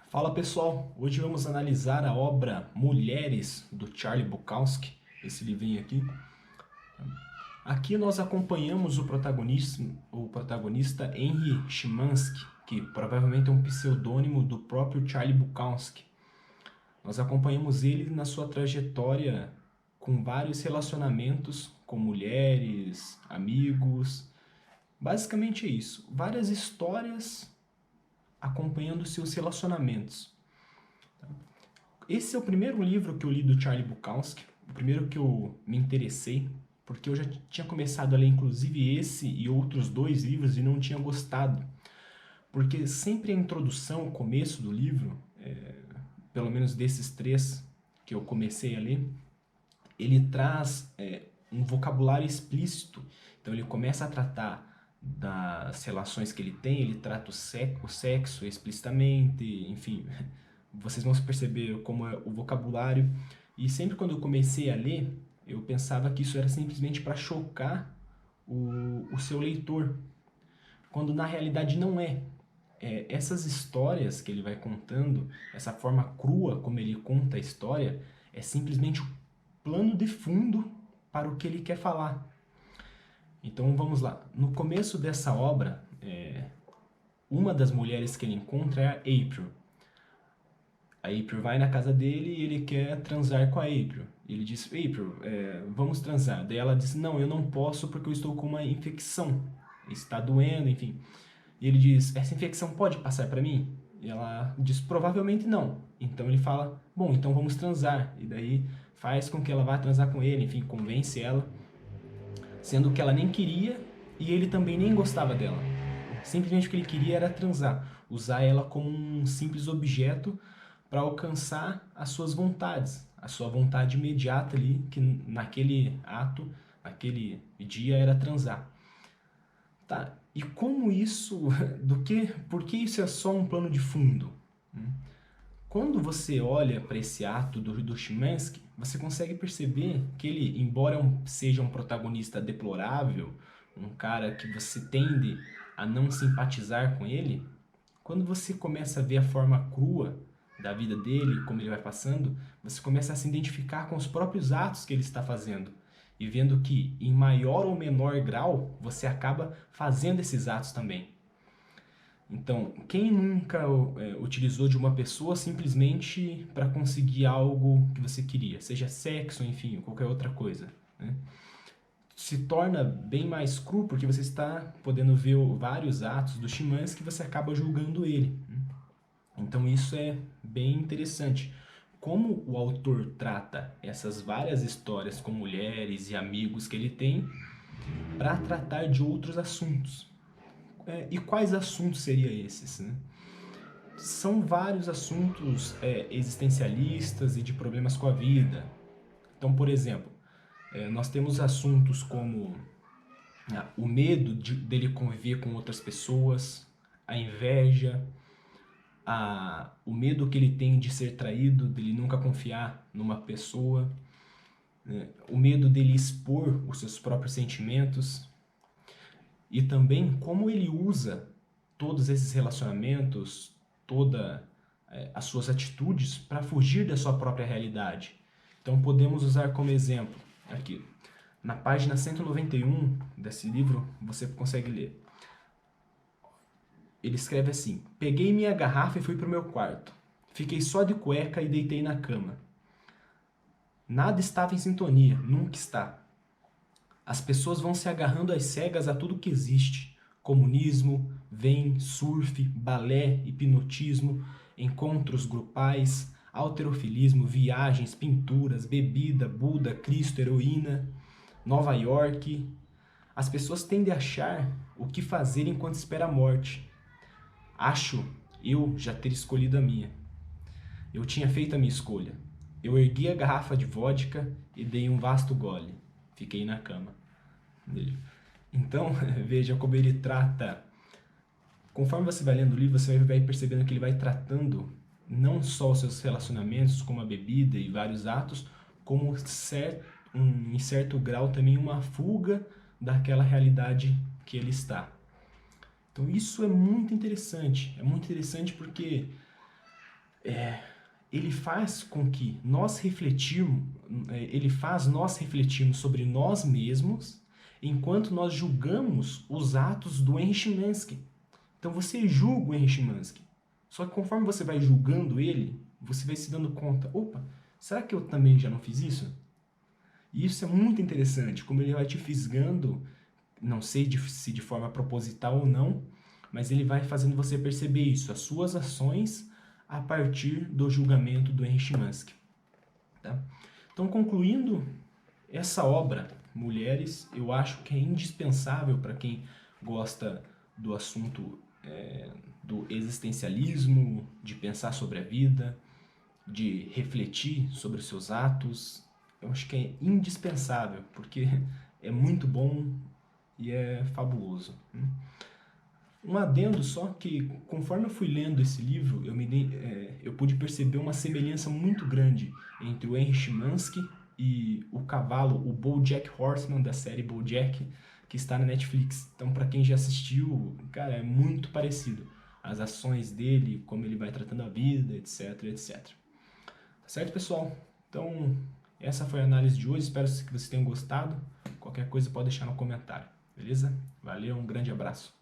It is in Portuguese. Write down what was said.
Fala pessoal, hoje vamos analisar a obra Mulheres do Charlie Bukowski, esse livrinho aqui. Aqui nós acompanhamos o protagonista Henry Szymanski, que provavelmente é um pseudônimo do próprio Charlie Bukowski. Nós acompanhamos ele na sua trajetória com vários relacionamentos com mulheres, amigos. Basicamente é isso, várias histórias acompanhando seus relacionamentos. Esse é o primeiro livro que eu li do Charlie Bukowski, o primeiro que eu me interessei, porque eu já tinha começado a ler inclusive esse e outros dois livros e não tinha gostado. Porque sempre a introdução, o começo do livro, pelo menos desses três que eu comecei a ler, ele traz um vocabulário explícito. Então ele começa a tratar das relações que ele tem, ele trata o sexo explicitamente, enfim, vocês vão perceber como é o vocabulário. E sempre quando eu comecei a ler, eu pensava que isso era simplesmente para chocar o seu leitor, quando na realidade não é. Essas histórias que ele vai contando, essa forma crua como ele conta a história, é simplesmente o plano de fundo para o que ele quer falar. Então vamos lá. No começo dessa obra, uma das mulheres que ele encontra é a April. A April vai na casa dele e ele quer transar com a April. Ele diz, April, vamos transar. Daí ela diz, não, eu não posso porque eu estou com uma infecção. Está doendo, enfim. E ele diz, essa infecção pode passar para mim? E ela diz, provavelmente não. Então ele fala, bom, então vamos transar. E daí faz com que ela vá transar com ele, enfim, convence ela. Sendo que ela nem queria e ele também nem gostava dela. Simplesmente o que ele queria era transar, usar ela como um simples objeto para alcançar as suas vontades, a sua vontade imediata ali, que naquele ato, naquele dia era transar. Tá, e como isso, por que isso é só um plano de fundo? Quando você olha para esse ato do Szymanski, você consegue perceber que ele, embora seja um protagonista deplorável, um cara que você tende a não simpatizar com ele, quando você começa a ver a forma crua da vida dele, como ele vai passando, você começa a se identificar com os próprios atos que ele está fazendo. E vendo que, em maior ou menor grau, você acaba fazendo esses atos também. Então, quem nunca utilizou de uma pessoa simplesmente para conseguir algo que você queria, seja sexo, enfim, qualquer outra coisa, né? Se torna bem mais cru porque você está podendo ver vários atos do Szymanski que você acaba julgando ele. Então isso é bem interessante. Como o autor trata essas várias histórias com mulheres e amigos que ele tem para tratar de outros assuntos. E quais assuntos seriam esses, né? São vários assuntos existencialistas e de problemas com a vida. Então, por exemplo, nós temos assuntos como o medo dele conviver com outras pessoas, a inveja, o medo que ele tem de ser traído, dele nunca confiar numa pessoa, né? O medo dele expor os seus próprios sentimentos e também como ele usa todos esses relacionamentos, todas as suas atitudes para fugir da sua própria realidade. Então podemos usar como exemplo aqui, na página 191 desse livro, você consegue ler. Ele escreve assim, peguei minha garrafa e fui para o meu quarto. Fiquei só de cueca e deitei na cama. Nada estava em sintonia, nunca está. As pessoas vão se agarrando às cegas a tudo que existe. Comunismo, vem, surf, balé, hipnotismo, encontros grupais, halterofilismo, viagens, pinturas, bebida, Buda, Cristo, heroína, Nova York. As pessoas tendem a achar o que fazer enquanto espera a morte. Acho eu já ter escolhido a minha. Eu tinha feito a minha escolha. Eu ergui a garrafa de vodka e dei um vasto gole. Fiquei na cama. Então, veja como ele trata. Conforme você vai lendo o livro, você vai percebendo que ele vai tratando não só os seus relacionamentos, como a bebida e vários atos, como em certo grau também uma fuga daquela realidade que ele está. Então isso é muito interessante porque ele faz com que nós refletirmos, ele faz nós refletirmos sobre nós mesmos enquanto nós julgamos os atos do Henry Szymanski. Então você julga o Henry Szymanski, só que conforme você vai julgando ele, você vai se dando conta, opa, será que eu também já não fiz isso? E isso é muito interessante, como ele vai te fisgando, não sei se de forma proposital ou não, mas ele vai fazendo você perceber isso, as suas ações a partir do julgamento do Henry Szymanski. Tá? Então, concluindo, essa obra, Mulheres, eu acho que é indispensável para quem gosta do assunto do existencialismo, de pensar sobre a vida, de refletir sobre os seus atos. Eu acho que é indispensável, porque é muito bom e é fabuloso. Um adendo só que, conforme eu fui lendo esse livro, eu pude perceber uma semelhança muito grande entre o Henry Szymanski e o cavalo, o BoJack Horseman da série BoJack, que está na Netflix. Então, para quem já assistiu, cara, é muito parecido. As ações dele, como ele vai tratando a vida, etc, etc. Tá certo, pessoal? Então, essa foi a análise de hoje. Espero que vocês tenham gostado. Qualquer coisa pode deixar no comentário, beleza? Valeu, um grande abraço.